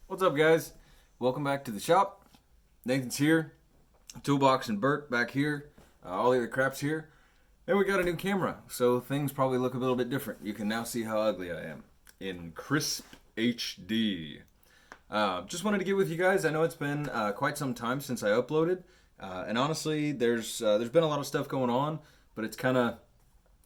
What's up, guys? Welcome back to the shop. Nathan's here. Toolbox and Bert back here. All the other crap's here. And we got a new camera, so things probably look a little bit different. You can now see how ugly I am in crisp HD. Just wanted to get with you guys. I know it's been quite some time since I uploaded, and honestly, there's been a lot of stuff going on, but it's kind of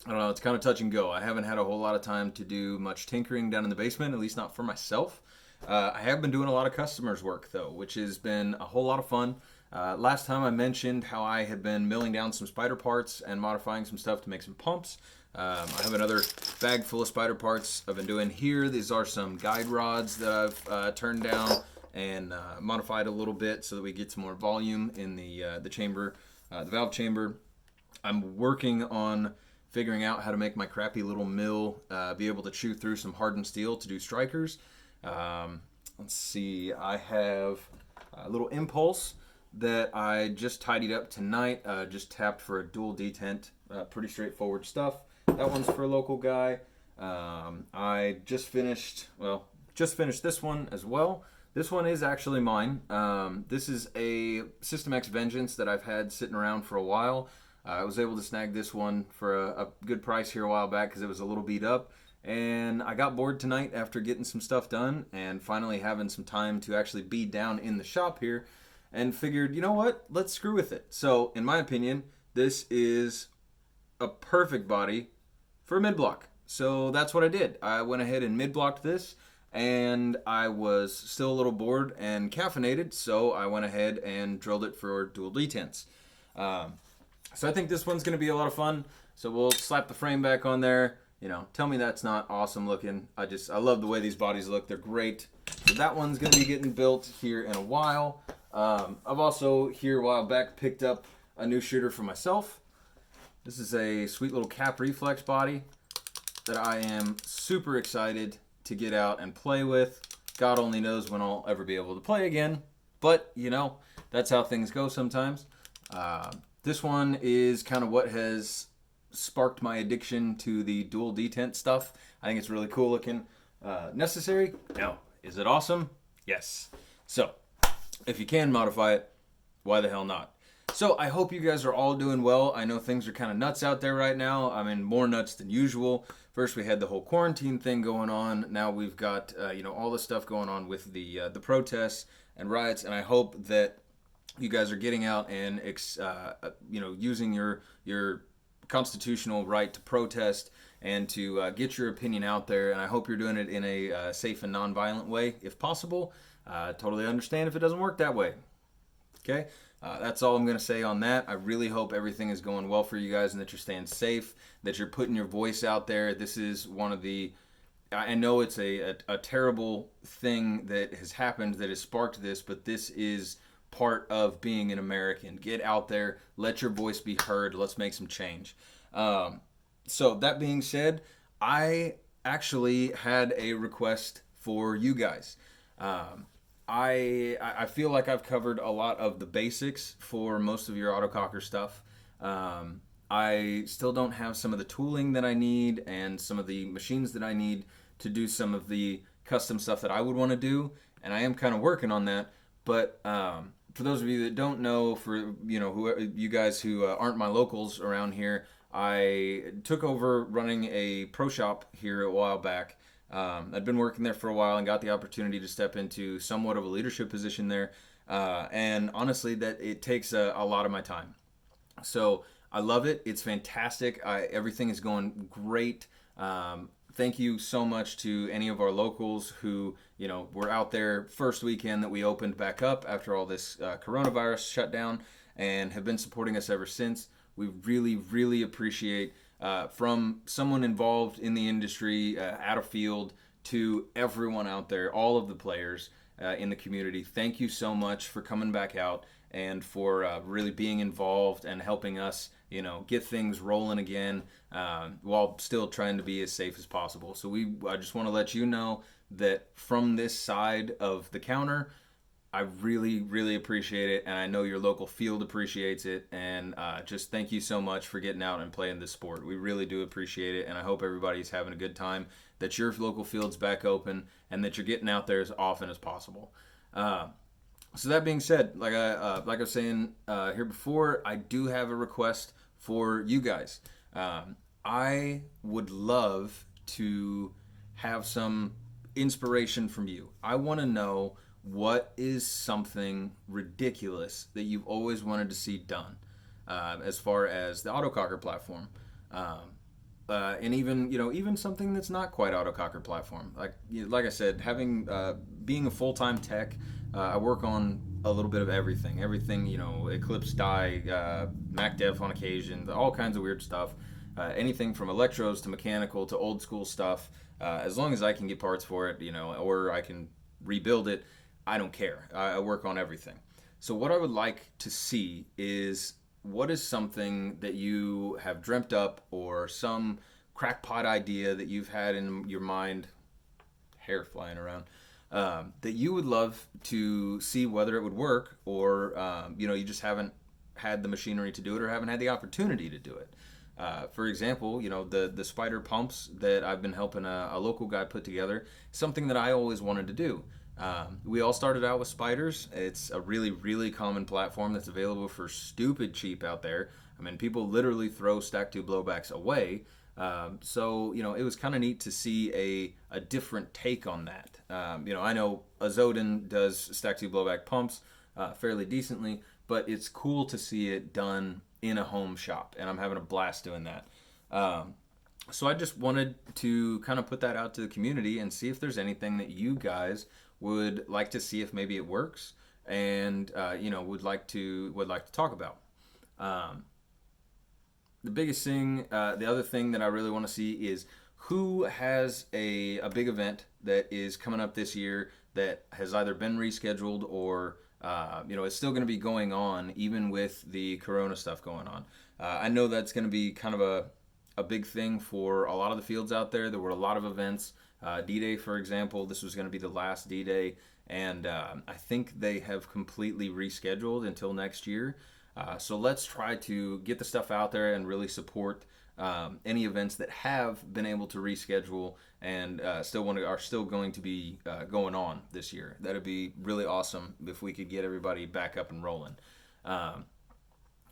I don't know. It's kind of touch and go. I haven't had a whole lot of time to do much tinkering down in the basement, at least not for myself. I have been doing a lot of customers' work though, which has been a whole lot of fun. Last time I mentioned how I had been milling down some spider parts and modifying some stuff to make some pumps. I have another bag full of spider parts I've been doing here. These are some guide rods that I've turned down and modified a little bit so that we get some more volume in the chamber, the valve chamber. I'm working on figuring out how to make my crappy little mill be able to chew through some hardened steel to do strikers. Let's see, I have a little impulse that I just tidied up tonight, just tapped for a dual detent, pretty straightforward stuff. That one's for a local guy. I just finished this one as well. This one is actually mine. This is a System X Vengeance that I've had sitting around for a while. I was able to snag this one for a good price here a while back because it was a little beat up. And I got bored tonight after getting some stuff done and finally having some time to actually be down in the shop here and figured, you know what, let's screw with it. So, in my opinion, this is a perfect body for a mid-block. So that's what I did. I went ahead and mid-blocked this, and I was still a little bored and caffeinated, so I went ahead and drilled it for dual detents. So I think this one's going to be a lot of fun. So we'll slap the frame back on there. You know, tell me that's not awesome looking. I love the way these bodies look. They're great. So that one's going to be getting built here in a while. I've also, here a while back, picked up a new shooter for myself. This is a sweet little cap reflex body that I am super excited to get out and play with. God only knows when I'll ever be able to play again. But, you know, that's how things go sometimes. This one is kind of what has sparked my addiction to the dual detent stuff. I think it's really cool looking. Necessary? No. Is it awesome? Yes. So, if you can modify it, why the hell not? So, I hope you guys are all doing well. I know things are kind of nuts out there right now. I mean, more nuts than usual. First, we had the whole quarantine thing going on. Now we've got, all the stuff going on with the protests and riots. And I hope that you guys are getting out and, using your constitutional right to protest and to get your opinion out there. And I hope you're doing it in a safe and non-violent way, if possible. Totally understand if it doesn't work that way. Okay? That's all I'm going to say on that. I really hope everything is going well for you guys and that you're staying safe, that you're putting your voice out there. This is one of the... I know it's a terrible thing that has happened that has sparked this, but this is part of being an American. Get out there, let your voice be heard, let's make some change. So that being said, I actually had a request for you guys. I feel like I've covered a lot of the basics for most of your autococker stuff. I still don't have some of the tooling that I need and some of the machines that I need to do some of the custom stuff that I would want to do, and I am kind of working on that. But for those of you that don't know, for you guys who aren't my locals around here, I took over running a pro shop here a while back. I'd been working there for a while and got the opportunity to step into somewhat of a leadership position there. And honestly, that it takes a lot of my time. So I love it. It's fantastic. Everything is going great. Thank you so much to any of our locals who, were out there first weekend that we opened back up after all this coronavirus shutdown and have been supporting us ever since. We really, really appreciate from someone involved in the industry, out of field, to everyone out there, all of the players in the community. Thank you so much for coming back out and for really being involved and helping us, get things rolling again while still trying to be as safe as possible. So I just want to let you know that from this side of the counter, I really, really appreciate it, and I know your local field appreciates it, and just thank you so much for getting out and playing this sport. We really do appreciate it, and I hope everybody's having a good time that your local field's back open, and that you're getting out there as often as possible. So that being said, like I was saying here before, I do have a request for you guys. I would love to have some inspiration from you. I want to know what is something ridiculous that you've always wanted to see done, as far as the autococker platform. And even something that's not quite autococker platform. Like I said, having being a full-time tech, I work on a little bit of everything. Everything, Eclipse die, Mac Dev on occasion, all kinds of weird stuff. Anything from electros to mechanical to old school stuff. As long as I can get parts for it, or I can rebuild it, I don't care. I work on everything. So what I would like to see is, what is something that you have dreamt up, or some crackpot idea that you've had in your mind, hair flying around, that you would love to see whether it would work, or you just haven't had the machinery to do it, or haven't had the opportunity to do it. For example, the spider pumps that I've been helping a local guy put together, something that I always wanted to do. We all started out with spiders. It's a really, really common platform that's available for stupid cheap out there. I mean, people literally throw stack tube blowbacks away. So it was kind of neat to see a different take on that. I know Azoden does stack tube blowback pumps fairly decently, but it's cool to see it done in a home shop, and I'm having a blast doing that. So I just wanted to kind of put that out to the community and see if there's anything that you guys would like to see, if maybe it works, and would like to talk about. The biggest thing, the other thing that I really want to see is who has a big event that is coming up this year that has either been rescheduled, or it's still going to be going on even with the corona stuff going on. I know that's going to be kind of a big thing for a lot of the fields out there. There were a lot of events. D-Day, for example, this was going to be the last D-Day, and I think they have completely rescheduled until next year. So let's try to get the stuff out there and really support any events that have been able to reschedule and are still going to be going on this year. That'd be really awesome if we could get everybody back up and rolling.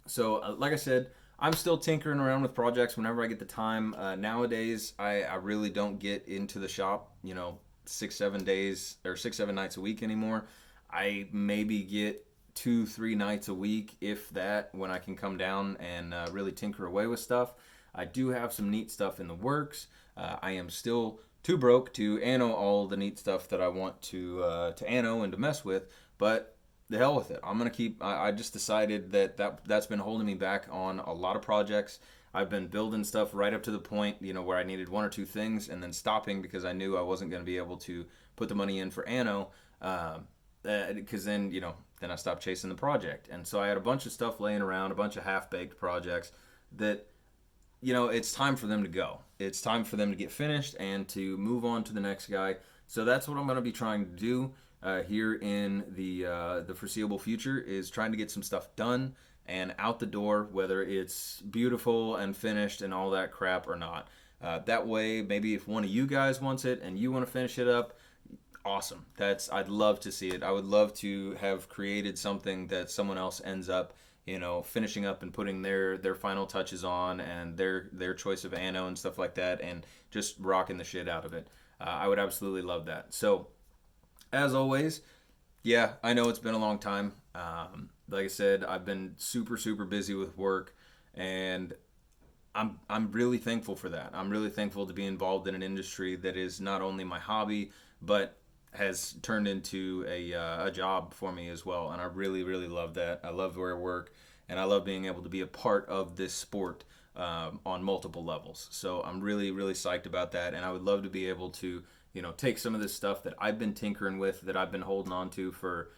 So like I said, I'm still tinkering around with projects whenever I get the time. Nowadays, I really don't get into the shop, 6-7 days or 6-7 nights a week anymore. I maybe get 2-3 nights a week, if that, when I can come down and really tinker away with stuff. I do have some neat stuff in the works. I am still too broke to anno all the neat stuff that I want to anno and to mess with, but the hell with it. I'm gonna keep. I just decided that's been holding me back on a lot of projects. I've been building stuff right up to the point, where I needed 1 or 2 things, and then stopping because I knew I wasn't going to be able to put the money in for anno, because then I stopped chasing the project. And so I had a bunch of stuff laying around, a bunch of half-baked projects that, it's time for them to go. It's time for them to get finished and to move on to the next guy. So that's what I'm going to be trying to do here in the foreseeable future, is trying to get some stuff done and out the door, whether it's beautiful and finished and all that crap or not. That way, maybe if one of you guys wants it and you want to finish it up, awesome. I'd love to see it. I would love to have created something that someone else ends up, finishing up and putting their final touches on, and their choice of anno and stuff like that, and just rocking the shit out of it. I would absolutely love that. So, as always, yeah, I know it's been a long time. Like I said, I've been super, super busy with work, and I'm really thankful for that. I'm really thankful to be involved in an industry that is not only my hobby, but has turned into a job for me as well. And I really, really love that. I love where I work, and I love being able to be a part of this sport on multiple levels. So I'm really, really psyched about that, and I would love to be able to take some of this stuff that I've been tinkering with, that I've been holding on to for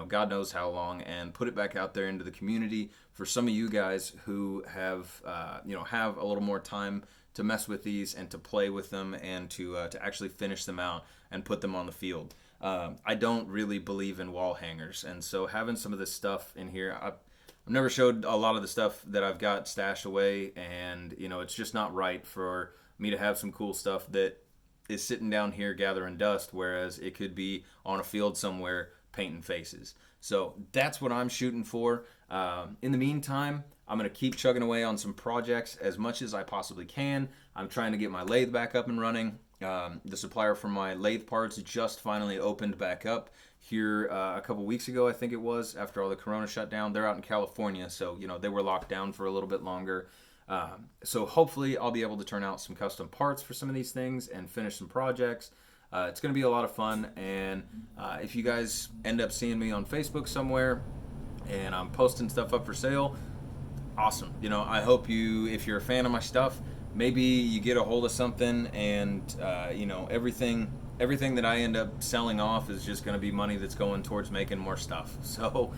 God knows how long, and put it back out there into the community for some of you guys who have have a little more time to mess with these and to play with them, and to actually finish them out and put them on the field. I don't really believe in wall hangers, and so having some of this stuff in here, I've never showed a lot of the stuff that I've got stashed away, and it's just not right for me to have some cool stuff that is sitting down here gathering dust, whereas it could be on a field somewhere painting faces. So that's what I'm shooting for. In the meantime, I'm going to keep chugging away on some projects as much as I possibly can. I'm trying to get my lathe back up and running. The supplier for my lathe parts just finally opened back up here a couple weeks ago, I think it was, after all the corona shut down. They're out in California, so they were locked down for a little bit longer. So hopefully I'll be able to turn out some custom parts for some of these things and finish some projects. It's going to be a lot of fun, and if you guys end up seeing me on Facebook somewhere and I'm posting stuff up for sale, awesome. I hope if you're a fan of my stuff, maybe you get a hold of something, and everything that I end up selling off is just going to be money that's going towards making more stuff. So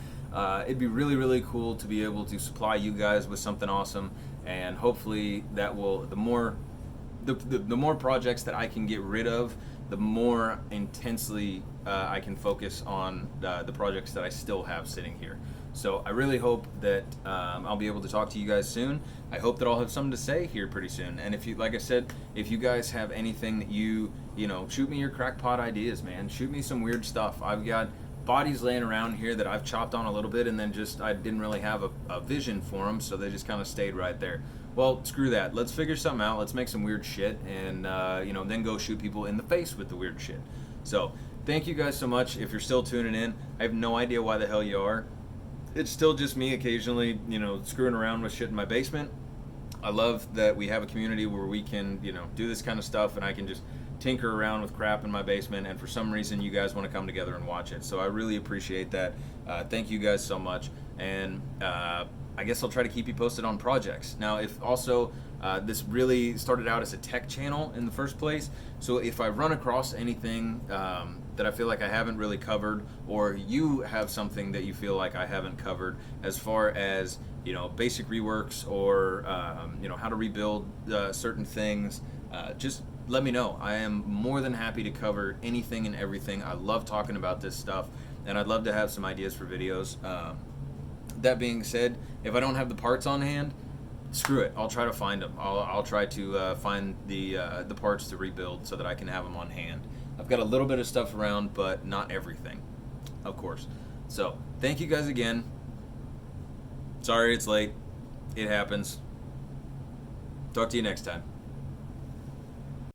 it'd be really, really cool to be able to supply you guys with something awesome, and hopefully that will, the more projects that I can get rid of, the more intensely I can focus on the projects that I still have sitting here. So I really hope that I'll be able to talk to you guys soon. I hope that I'll have something to say here pretty soon. And if you, like I said, if you guys have anything that you shoot me your crackpot ideas, man. Shoot me some weird stuff. I've got bodies laying around here that I've chopped on a little bit, and then I didn't really have a vision for them, so they just kind of stayed right there. Well, screw that. Let's figure something out. Let's make some weird shit, and then go shoot people in the face with the weird shit. So thank you guys so much. If you're still tuning in, I have no idea why the hell you are. It's still just me occasionally, screwing around with shit in my basement. I love that we have a community where we can, do this kind of stuff, and I can just tinker around with crap in my basement, and for some reason you guys want to come together and watch it. So I really appreciate that. Thank you guys so much, and I guess I'll try to keep you posted on projects. Now, if also this really started out as a tech channel in the first place, so if I run across anything that I feel like I haven't really covered, or you have something that you feel like I haven't covered as far as basic reworks, or how to rebuild certain things, just let me know. I am more than happy to cover anything and everything. I love talking about this stuff, and I'd love to have some ideas for videos. That being said, if I don't have the parts on hand, screw it. I'll try to find them. I'll try to find the parts to rebuild so that I can have them on hand. I've got a little bit of stuff around, but not everything, of course. So thank you guys again. Sorry it's late. It happens. Talk to you next time.